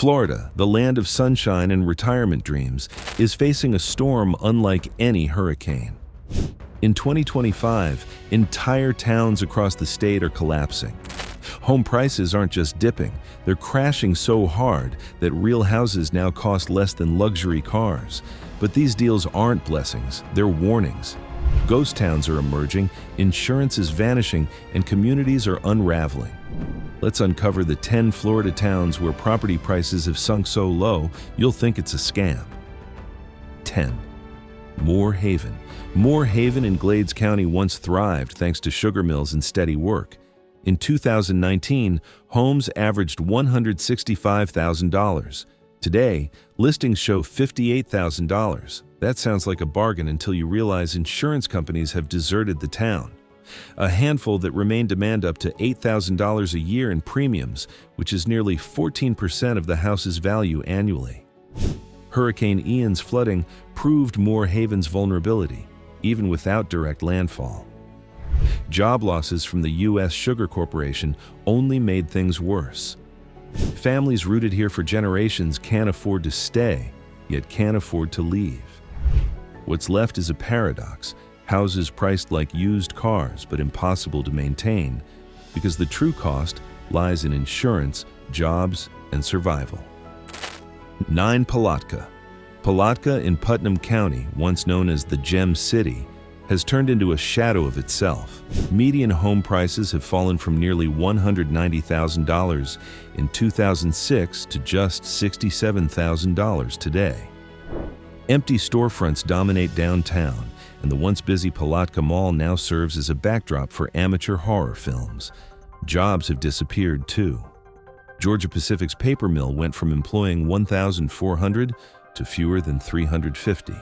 Florida, the land of sunshine and retirement dreams, is facing a storm unlike any hurricane. In 2025, entire towns across the state are collapsing. Home prices aren't just dipping, they're crashing so hard that real houses now cost less than luxury cars. But these deals aren't blessings, they're warnings. Ghost towns are emerging, insurance is vanishing, and communities are unraveling. Let's uncover the 10 Florida towns where property prices have sunk so low you'll think it's a scam. 10. Moore Haven. Moore Haven in Glades County once thrived thanks to sugar mills and steady work. In 2019, homes averaged $165,000. Today, listings show $58,000. That sounds like a bargain until you realize insurance companies have deserted the town. A handful that remain demand up to $8,000 a year in premiums, which is nearly 14% of the house's value annually. Hurricane Ian's flooding proved Moore Haven's vulnerability, even without direct landfall. Job losses from the U.S. Sugar Corporation only made things worse. Families rooted here for generations can't afford to stay, yet can't afford to leave. What's left is a paradox. Houses priced like used cars but impossible to maintain, because the true cost lies in insurance, jobs, and survival. 9. Palatka. Palatka in Putnam County, once known as the Gem City, has turned into a shadow of itself. Median home prices have fallen from nearly $190,000 in 2006 to just $67,000 today. Empty storefronts dominate downtown, and the once busy Palatka Mall now serves as a backdrop for amateur horror films. Jobs have disappeared too. Georgia Pacific's paper mill went from employing 1,400 to fewer than 350.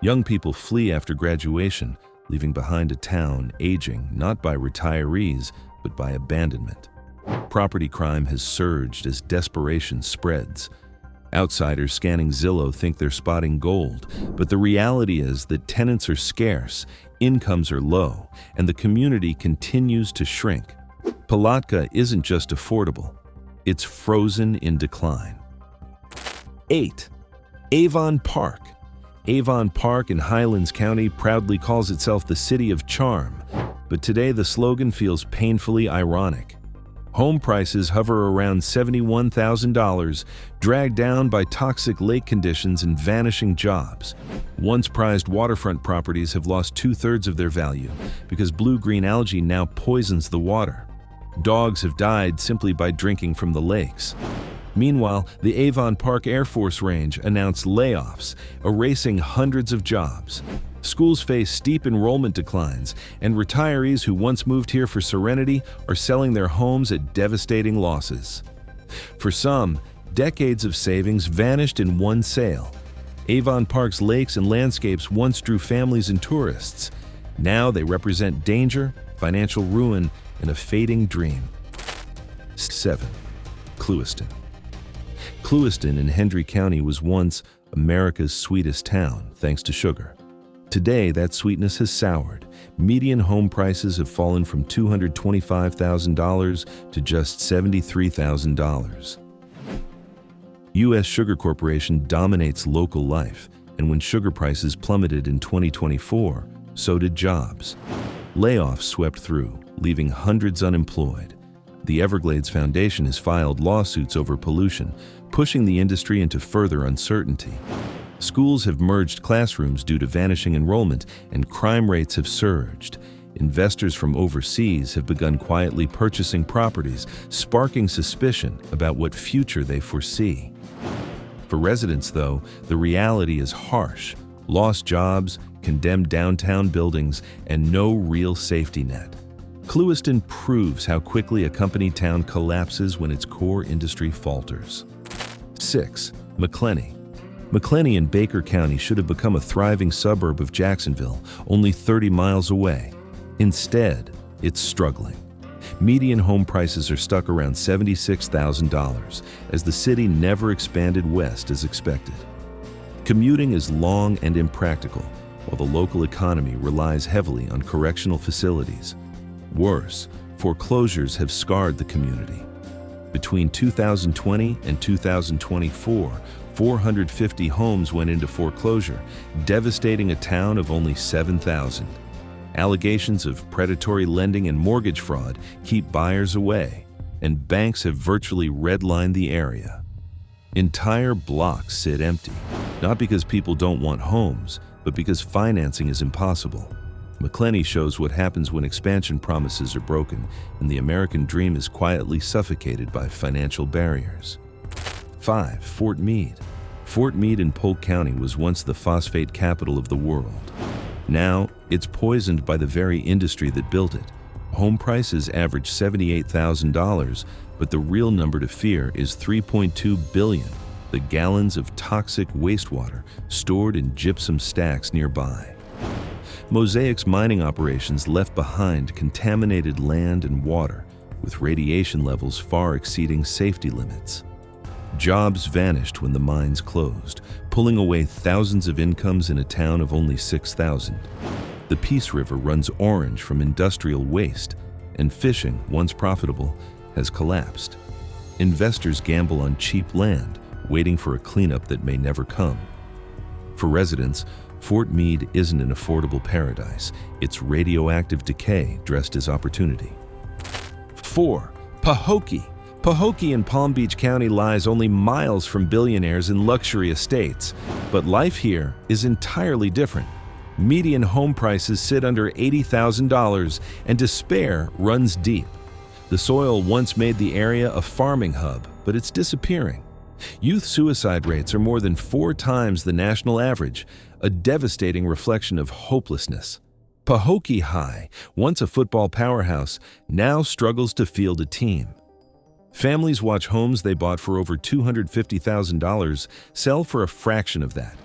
Young people flee after graduation, leaving behind a town aging not by retirees, but by abandonment. Property crime has surged as desperation spreads. Outsiders scanning Zillow think they're spotting gold, but the reality is that tenants are scarce, incomes are low, and the community continues to shrink. Palatka isn't just affordable, it's frozen in decline. 8. Avon Park. Avon Park in Highlands County proudly calls itself the City of Charm, but today the slogan feels painfully ironic. Home prices hover around $71,000, dragged down by toxic lake conditions and vanishing jobs. Once prized waterfront properties have lost 2/3 of their value because blue-green algae now poisons the water. Dogs have died simply by drinking from the lakes. Meanwhile, the Avon Park Air Force Range announced layoffs, erasing hundreds of jobs. Schools face steep enrollment declines, and retirees who once moved here for serenity are selling their homes at devastating losses. For some, decades of savings vanished in one sale. Avon Park's lakes and landscapes once drew families and tourists. Now they represent danger, financial ruin, and a fading dream. 7. Clewiston. Clewiston in Hendry County was once America's sweetest town, thanks to sugar. Today, that sweetness has soured. Median home prices have fallen from $225,000 to just $73,000. U.S. Sugar Corporation dominates local life, and when sugar prices plummeted in 2024, so did jobs. Layoffs swept through, leaving hundreds unemployed. The Everglades Foundation has filed lawsuits over pollution, pushing the industry into further uncertainty. Schools have merged classrooms due to vanishing enrollment, and crime rates have surged. Investors from overseas have begun quietly purchasing properties, sparking suspicion about what future they foresee. For residents, though, the reality is harsh. Lost jobs, condemned downtown buildings, and no real safety net. Clewiston proves how quickly a company town collapses when its core industry falters. 6. McClenny. McClenny in Baker County should have become a thriving suburb of Jacksonville, only 30 miles away. Instead, it's struggling. Median home prices are stuck around $76,000, as the city never expanded west as expected. Commuting is long and impractical, while the local economy relies heavily on correctional facilities. Worse, foreclosures have scarred the community. Between 2020 and 2024, 450 homes went into foreclosure, devastating a town of only 7,000. Allegations of predatory lending and mortgage fraud keep buyers away, and banks have virtually redlined the area. Entire blocks sit empty, not because people don't want homes, but because financing is impossible. McClenny shows what happens when expansion promises are broken and the American dream is quietly suffocated by financial barriers. 5. Fort Meade. Fort Meade in Polk County was once the phosphate capital of the world. Now, it's poisoned by the very industry that built it. Home prices average $78,000, but the real number to fear is 3.2 billion, the gallons of toxic wastewater stored in gypsum stacks nearby. Mosaic's mining operations left behind contaminated land and water, with radiation levels far exceeding safety limits. Jobs vanished when the mines closed, pulling away thousands of incomes in a town of only 6,000. The Peace River runs orange from industrial waste, and fishing, once profitable, has collapsed. Investors gamble on cheap land, waiting for a cleanup that may never come. For residents, Fort Meade isn't an affordable paradise. It's radioactive decay dressed as opportunity. 4. Pahokee. Pahokee in Palm Beach County lies only miles from billionaires and luxury estates, but life here is entirely different. Median home prices sit under $80,000, and despair runs deep. The soil once made the area a farming hub, but it's disappearing. Youth suicide rates are more than 4 times the national average, a devastating reflection of hopelessness. Pahokee High, once a football powerhouse, now struggles to field a team. Families watch homes they bought for over $250,000 sell for a fraction of that.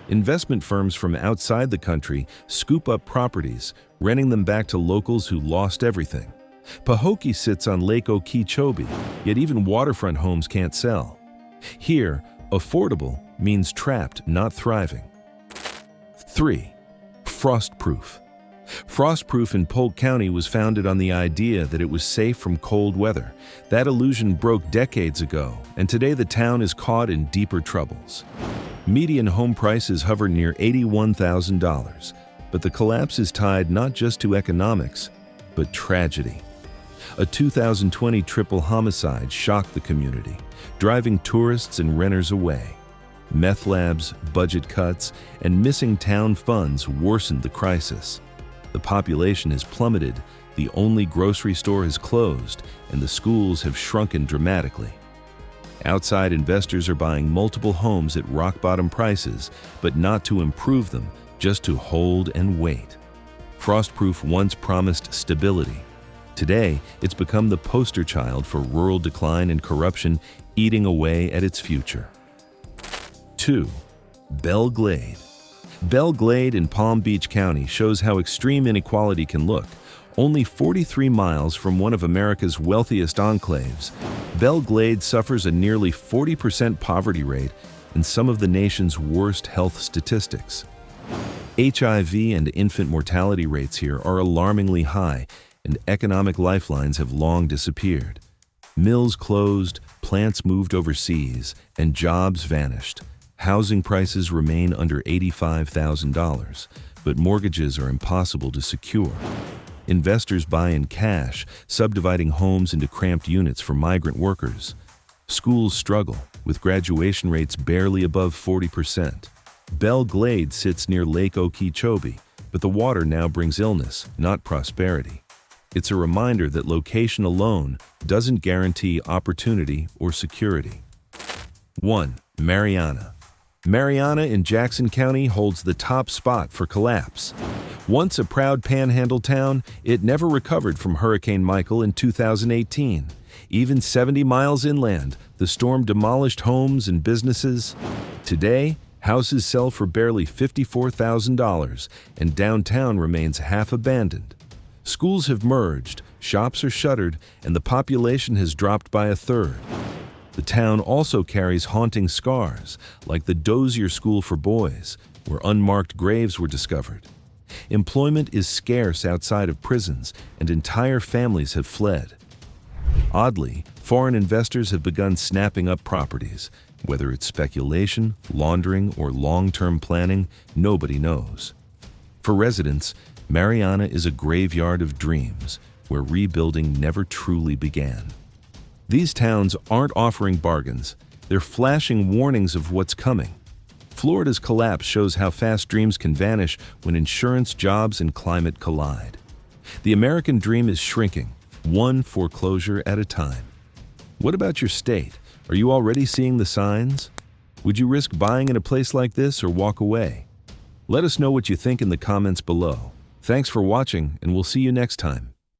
Investment firms from outside the country scoop up properties, renting them back to locals who lost everything. Pahokee sits on Lake Okeechobee, yet even waterfront homes can't sell. Here, affordable means trapped, not thriving. 3. Frostproof. Frostproof in Polk County was founded on the idea that it was safe from cold weather. That illusion broke decades ago, and today the town is caught in deeper troubles. Median home prices hover near $81,000, but the collapse is tied not just to economics, but tragedy. A 2020 triple homicide shocked the community, driving tourists and renters away. Meth labs, budget cuts, and missing town funds worsened the crisis. The population has plummeted, the only grocery store has closed, and the schools have shrunken dramatically. Outside investors are buying multiple homes at rock-bottom prices, but not to improve them, just to hold and wait. Frostproof once promised stability. Today, it's become the poster child for rural decline and corruption, eating away at its future. 2. Belle Glade. Belle Glade in Palm Beach County shows how extreme inequality can look. Only 43 miles from one of America's wealthiest enclaves, Belle Glade suffers a nearly 40% poverty rate and some of the nation's worst health statistics. HIV and infant mortality rates here are alarmingly high, and economic lifelines have long disappeared. Mills closed, plants moved overseas, and jobs vanished. Housing prices remain under $85,000, but mortgages are impossible to secure. Investors buy in cash, subdividing homes into cramped units for migrant workers. Schools struggle, with graduation rates barely above 40%. Belle Glade sits near Lake Okeechobee, but the water now brings illness, not prosperity. It's a reminder that location alone doesn't guarantee opportunity or security. 1. Marianna. Marianna in Jackson County holds the top spot for collapse. Once a proud panhandle town, it never recovered from Hurricane Michael in 2018. Even 70 miles inland, the storm demolished homes and businesses. Today, houses sell for barely $54,000, and downtown remains half abandoned. Schools have merged, shops are shuttered, and the population has dropped by a third. The town also carries haunting scars, like the Dozier School for Boys, where unmarked graves were discovered. Employment is scarce outside of prisons, and entire families have fled. Oddly, foreign investors have begun snapping up properties. Whether it's speculation, laundering, or long-term planning, nobody knows. For residents, Mariana is a graveyard of dreams, where rebuilding never truly began. These towns aren't offering bargains, they're flashing warnings of what's coming. Florida's collapse shows how fast dreams can vanish when insurance, jobs, and climate collide. The American dream is shrinking, one foreclosure at a time. What about your state? Are you already seeing the signs? Would you risk buying in a place like this or walk away? Let us know what you think in the comments below. Thanks for watching, and we'll see you next time.